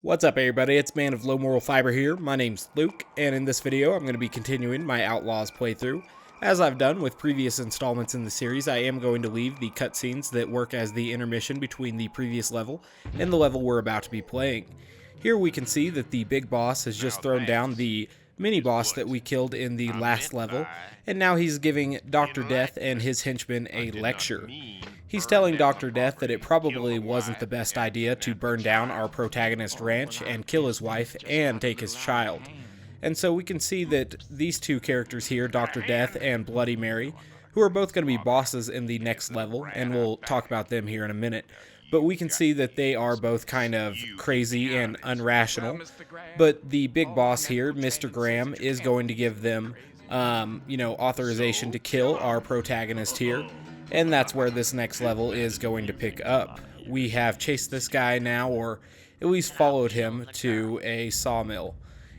What's up everybody, it's Man of Low Moral Fiber here. My name's Luke, and in this video I'm going to be continuing my Outlaws playthrough. As I've done with previous installments in the series, I am going to leave the cutscenes that work as the intermission between the previous level and the level we're about to be playing. Here we can see that the big boss has just thrown down the mini-boss that we killed in the last level, and now he's giving Dr. Death and his henchmen a lecture. He's telling Dr. Death that it probably wasn't the best idea to burn down our protagonist ranch and kill his wife and take his child. And so we can see that these two characters here, Dr. Death and Bloody Mary, who are both going to be bosses in the next level, and we'll talk about them here in a minute, but we can see that they are both kind of crazy and unrational. But the big boss here, Mr. Graham, is going to give them, authorization to kill our protagonist here. And that's where this next level is going to pick up. We have chased this guy now, or at least followed him to a sawmill.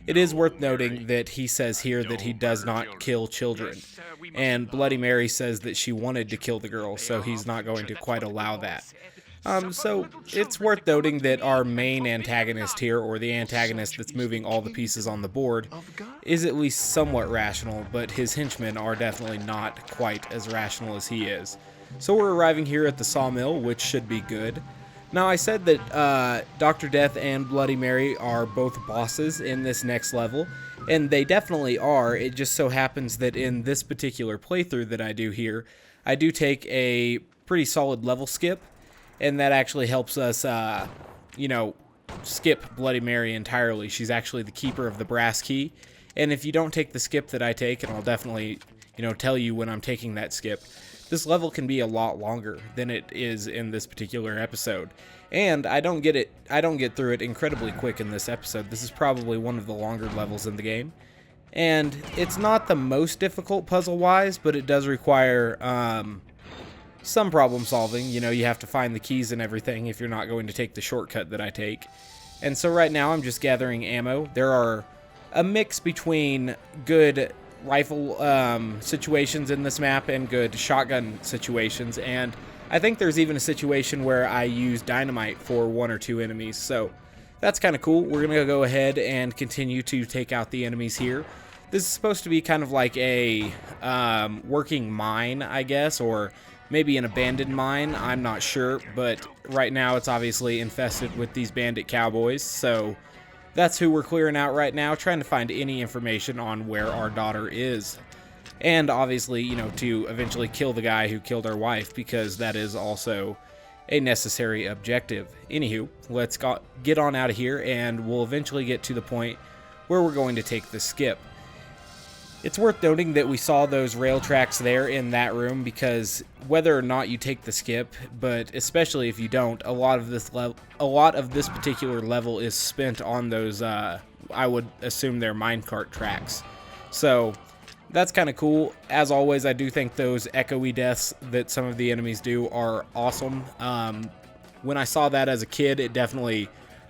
It is worth noting that he says here that he does not kill children. And Bloody Mary says that she wanted to kill the girl, so he's not going to quite allow that. So it's worth noting that our main antagonist here, or the antagonist that's moving all the pieces on the board, is at least somewhat rational, but his henchmen are definitely not quite as rational as he is. So we're arriving here at the sawmill, which should be good. Now I said that Dr. Death and Bloody Mary are both bosses in this next level, and they definitely are. It just so happens that in this particular playthrough that I do here, I do take a pretty solid level skip, and that actually helps us, skip Bloody Mary entirely. She's actually the keeper of the brass key. And if you don't take the skip that I take, and I'll definitely, tell you when I'm taking that skip, this level can be a lot longer than it is in this particular episode. And I don't get through it incredibly quick in this episode. This is probably one of the longer levels in the game. And it's not the most difficult puzzle-wise, but it does require, some problem solving. You have to find the keys and everything if you're not going to take the shortcut that I take. And so right now I'm just gathering ammo. There are a mix between good rifle situations in this map and good shotgun situations, and I think there's even a situation where I use dynamite for one or two enemies, so that's kind of cool. We're gonna go ahead and continue to take out the enemies here. This is supposed to be kind of like a working mine, I guess, or maybe an abandoned mine, I'm not sure, but right now it's obviously infested with these bandit cowboys, so that's who we're clearing out right now, trying to find any information on where our daughter is. And obviously, to eventually kill the guy who killed our wife, because that is also a necessary objective. Anywho, let's get on out of here, and we'll eventually get to the point where we're going to take the skip. It's worth noting that we saw those rail tracks there in that room, because whether or not you take the skip, but especially if you don't, a lot of this particular level is spent on those, I would assume they're minecart tracks. So that's kind of cool. As always, I do think those echoey deaths that some of the enemies do are awesome. When I saw that as a kid, it definitely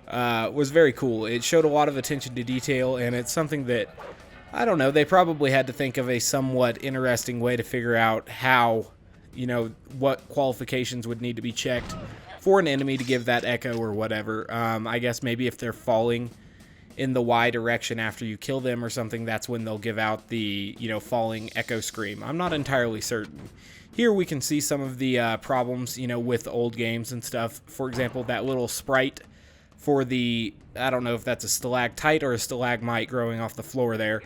was very cool. It showed a lot of attention to detail, and it's something that, I don't know, they probably had to think of a somewhat interesting way to figure out how, what qualifications would need to be checked for an enemy to give that echo or whatever. I guess maybe if they're falling in the Y direction after you kill them or something, that's when they'll give out the, falling echo scream. I'm not entirely certain. Here we can see some of the problems, with old games and stuff. For example, that little sprite for the, I don't know if that's a stalactite or a stalagmite growing off the floor there,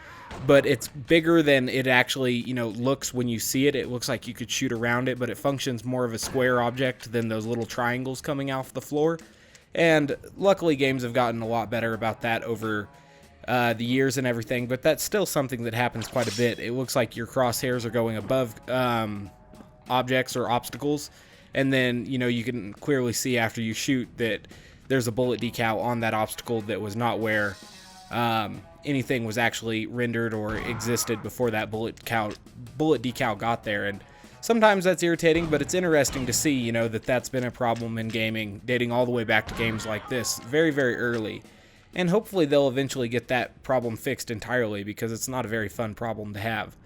but it's bigger than it actually, looks when you see it. It looks like you could shoot around it, but it functions more of a square object than those little triangles coming off the floor. And luckily games have gotten a lot better about that over the years and everything, but that's still something that happens quite a bit. It looks like your crosshairs are going above objects or obstacles, and then, you can clearly see after you shoot that there's a bullet decal on that obstacle that was not where anything was actually rendered or existed before that bullet decal got there. And sometimes that's irritating, but it's interesting to see, that that's been a problem in gaming dating all the way back to games like this very, very early. And hopefully they'll eventually get that problem fixed entirely, because it's not a very fun problem to have.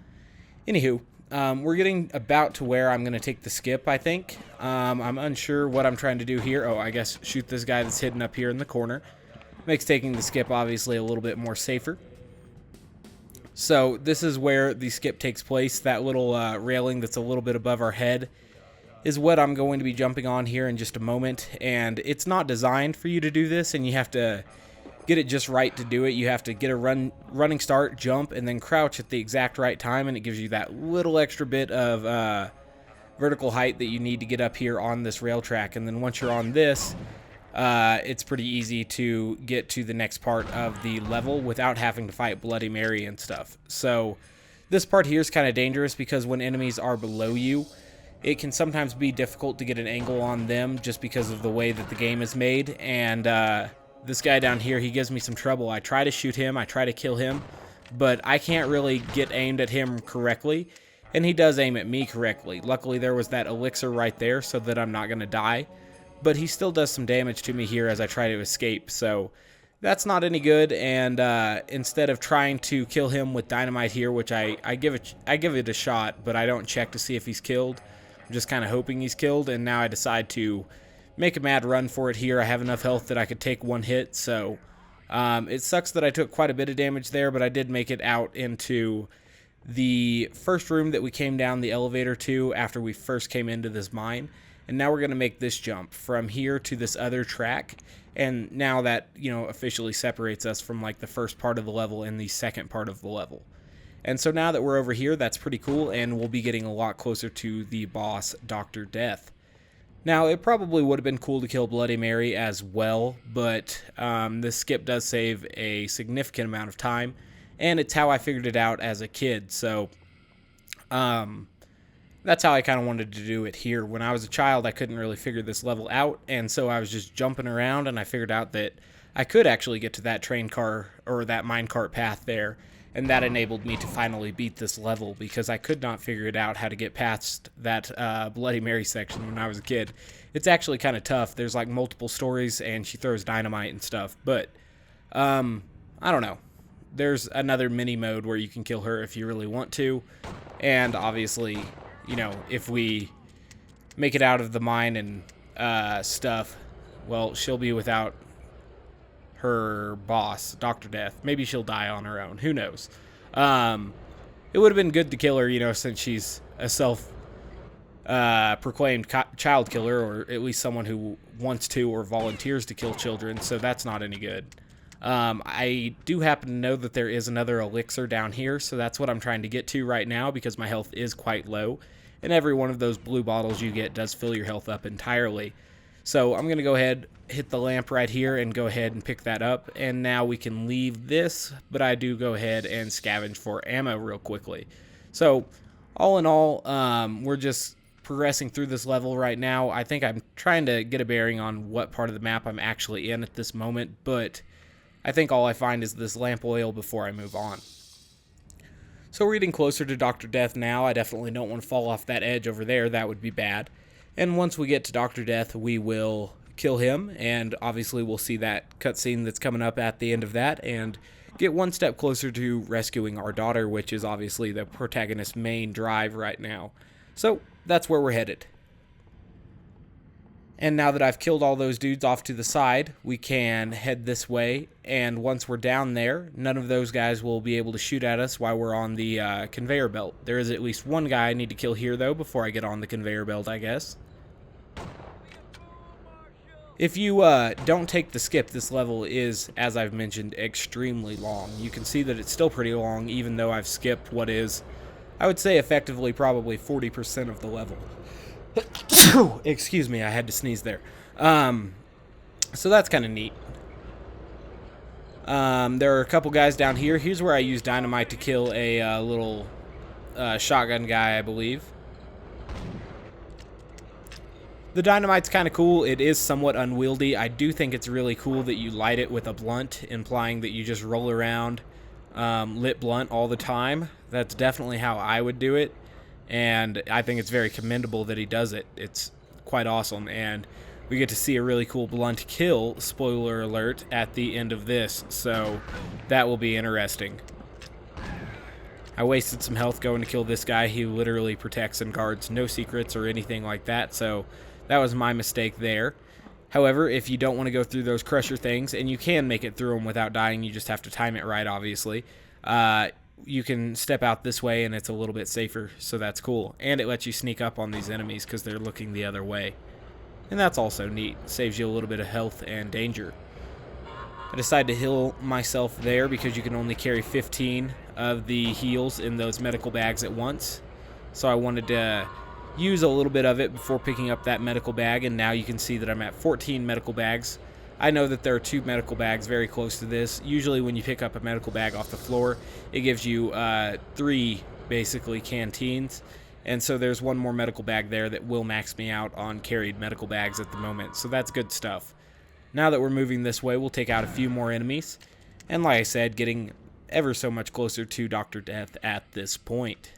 Anywho, we're getting about to where I'm going to take the skip, I think. I'm unsure what I'm trying to do here. Oh, I guess shoot this guy that's hidden up here in the corner. Makes taking the skip obviously a little bit more safer. So this is where the skip takes place. That little railing that's a little bit above our head is what I'm going to be jumping on here in just a moment. And it's not designed for you to do this, and you have to get it just right to do it. You have to get a running start, jump, and then crouch at the exact right time, and it gives you that little extra bit of vertical height that you need to get up here on this rail track. And then once you're on this, it's pretty easy to get to the next part of the level without having to fight Bloody Mary and stuff. So this part here is kind of dangerous because when enemies are below you, it can sometimes be difficult to get an angle on them just because of the way that the game is made. And this guy down here, he gives me some trouble. I try to shoot him, I try to kill him, but I can't really get aimed at him correctly, and he does aim at me correctly. Luckily there was that elixir right there so that I'm not going to die, but he still does some damage to me here as I try to escape, so that's not any good. And instead of trying to kill him with dynamite here, which I give it a shot, but I don't check to see if he's killed. I'm just kind of hoping he's killed, and now I decide to make a mad run for it here. I have enough health that I could take one hit, so it sucks that I took quite a bit of damage there, but I did make it out into the first room that we came down the elevator to after we first came into this mine. And now we're going to make this jump from here to this other track, and now that, you know, officially separates us from like the first part of the level and the second part of the level. And so now that we're over here, that's pretty cool, and we'll be getting a lot closer to the boss, Dr. Death. Now, it probably would have been cool to kill Bloody Mary as well, but this skip does save a significant amount of time, and it's how I figured it out as a kid, so that's how I kind of wanted to do it here. When I was a child, I couldn't really figure this level out, and so I was just jumping around, and I figured out that I could actually get to that train car, or that minecart path there, and that enabled me to finally beat this level, because I could not figure it out how to get past that Bloody Mary section when I was a kid. It's actually kind of tough. There's like multiple stories, and she throws dynamite and stuff, but I don't know. There's another mini mode where you can kill her if you really want to, and obviously, you know, if we make it out of the mine and stuff, well, she'll be without her boss, Dr. Death. Maybe she'll die on her own. Who knows? It would have been good to kill her, you know, since she's a self-proclaimed child killer, or at least someone who wants to or volunteers to kill children, so that's not any good. I do happen to know that there is another elixir down here, so that's what I'm trying to get to right now because my health is quite low, and every one of those blue bottles you get does fill your health up entirely. So I'm going to go ahead, hit the lamp right here, and go ahead and pick that up, and now we can leave this, but I do go ahead and scavenge for ammo real quickly. So all in all, we're just progressing through this level right now. I think I'm trying to get a bearing on what part of the map I'm actually in at this moment, but I think all I find is this lamp oil before I move on. So we're getting closer to Dr. Death now. I definitely don't want to fall off that edge over there. That would be bad. And once we get to Dr. Death, we will kill him, and obviously we'll see that cutscene that's coming up at the end of that, and get one step closer to rescuing our daughter, which is obviously the protagonist's main drive right now. So that's where we're headed. And now that I've killed all those dudes off to the side, we can head this way, and once we're down there, none of those guys will be able to shoot at us while we're on the conveyor belt. There is at least one guy I need to kill here, though, before I get on the conveyor belt, I guess. If you don't take the skip, this level is, as I've mentioned, extremely long. You can see that it's still pretty long, even though I've skipped what is, I would say, effectively probably 40% of the level. Excuse me, I had to sneeze there. So that's kind of neat. There are a couple guys down here. Here's where I use dynamite to kill a little shotgun guy, I believe. The dynamite's kind of cool. It is somewhat unwieldy. I do think it's really cool that you light it with a blunt, implying that you just roll around lit blunt all the time. That's definitely how I would do it. And I think it's very commendable that he does it. It's quite awesome, and we get to see a really cool blunt kill, spoiler alert, at the end of this, so that will be interesting. I wasted some health going to kill this guy. He literally protects and guards no secrets or anything like that, so that was my mistake there. However, if you don't want to go through those crusher things, and you can make it through them without dying, you just have to time it right, obviously, you can step out this way, and it's a little bit safer, so that's cool. And it lets you sneak up on these enemies because they're looking the other way. And that's also neat. Saves you a little bit of health and danger. I decided to heal myself there because you can only carry 15 of the heals in those medical bags at once. So I wanted to use a little bit of it before picking up that medical bag, and now you can see that I'm at 14 medical bags. I know that there are 2 medical bags very close to this. Usually when you pick up a medical bag off the floor, it gives you 3 basically canteens, and so there's 1 more medical bag there that will max me out on carried medical bags at the moment, so that's good stuff. Now that we're moving this way, we'll take out a few more enemies, and like I said, getting ever so much closer to Dr. Death at this point.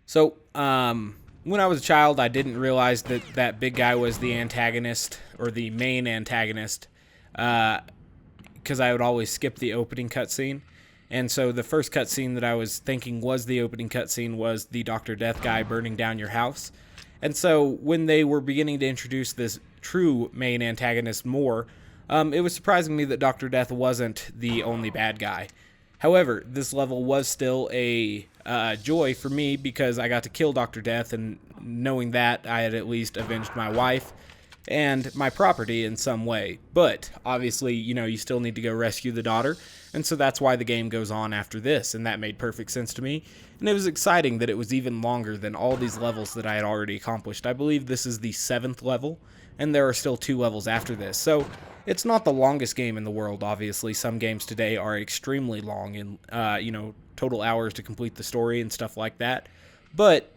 So, when I was a child, I didn't realize that that big guy was the antagonist, or the main antagonist, because I would always skip the opening cutscene. And so the first cutscene that I was thinking was the opening cutscene was the Dr. Death guy burning down your house. And so when they were beginning to introduce this true main antagonist more, it was surprising me that Dr. Death wasn't the only bad guy. However, this level was still a joy for me because I got to kill Dr. Death, and knowing that, I had at least avenged my wife and my property in some way. But obviously, you know, you still need to go rescue the daughter, and so that's why the game goes on after this, and that made perfect sense to me. And it was exciting that it was even longer than all these levels that I had already accomplished. I believe this is the 7th level, and there are still 2 levels after this. So it's not the longest game in the world, obviously. Some games today are extremely long and, you know, total hours to complete the story and stuff like that. But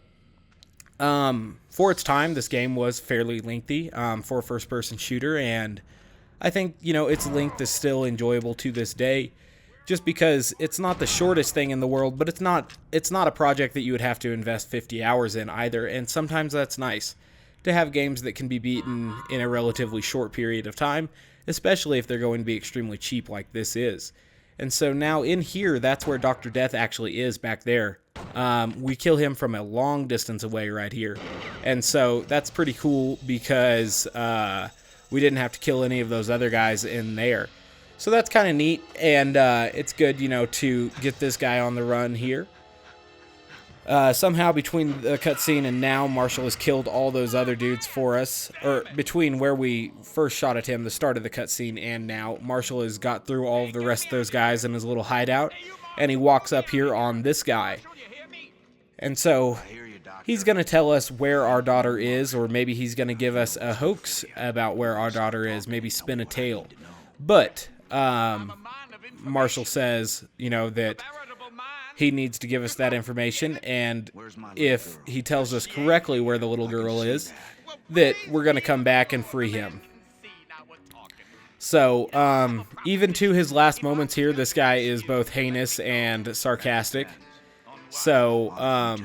for its time, this game was fairly lengthy for a first-person shooter, and I think, you know, its length is still enjoyable to this day, just because it's not the shortest thing in the world, but it's not a project that you would have to invest 50 hours in either, and sometimes that's nice to have games that can be beaten in a relatively short period of time, especially if they're going to be extremely cheap like this is. And so now in here, that's where Dr. Death actually is, back there. We kill him from a long distance away right here. And so that's pretty cool because we didn't have to kill any of those other guys in there. So that's kind of neat, and it's good, you know, to get this guy on the run here. Somehow between the cutscene and now, Marshall has killed all those other dudes for us. Or between where we first shot at him, the start of the cutscene, and now, Marshall has got through all of the rest of those guys in his little hideout, and he walks up here on this guy. And so he's going to tell us where our daughter is, or maybe he's going to give us a hoax about where our daughter is, maybe spin a tale. But Marshall says, you know, that he needs to give us that information, and if he tells us correctly where the little girl is, that we're going to come back and free him. So, even to his last moments here, this guy is both heinous and sarcastic. So,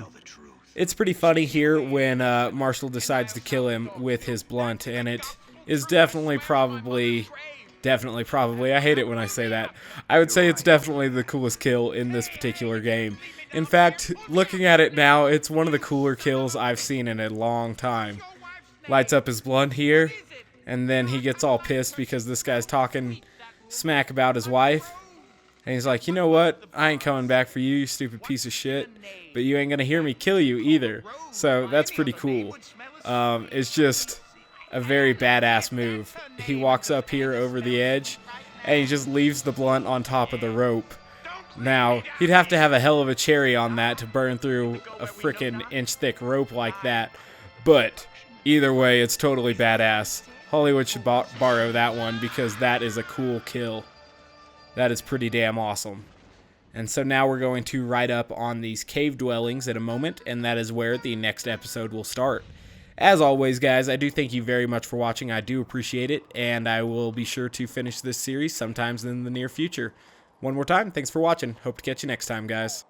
it's pretty funny here when Marshall decides to kill him with his blunt, and it is definitely probably, I hate it when I say that. I would say it's definitely the coolest kill in this particular game. In fact, looking at it now, it's one of the cooler kills I've seen in a long time. Lights up his blunt here, and then he gets all pissed because this guy's talking smack about his wife. And he's like, you know what? I ain't coming back for you, you stupid piece of shit. But you ain't gonna hear me kill you either. So that's pretty cool. It's just a very badass move. He walks up here over the edge, and he just leaves the blunt on top of the rope. Now, he'd have to have a hell of a cherry on that to burn through a frickin' inch-thick rope like that. But either way, it's totally badass. Hollywood should borrow that one because that is a cool kill. That is pretty damn awesome. And so now we're going to ride up on these cave dwellings in a moment, and that is where the next episode will start. As always, guys, I do thank you very much for watching. I do appreciate it, and I will be sure to finish this series sometimes in the near future. One more time, thanks for watching. Hope to catch you next time, guys.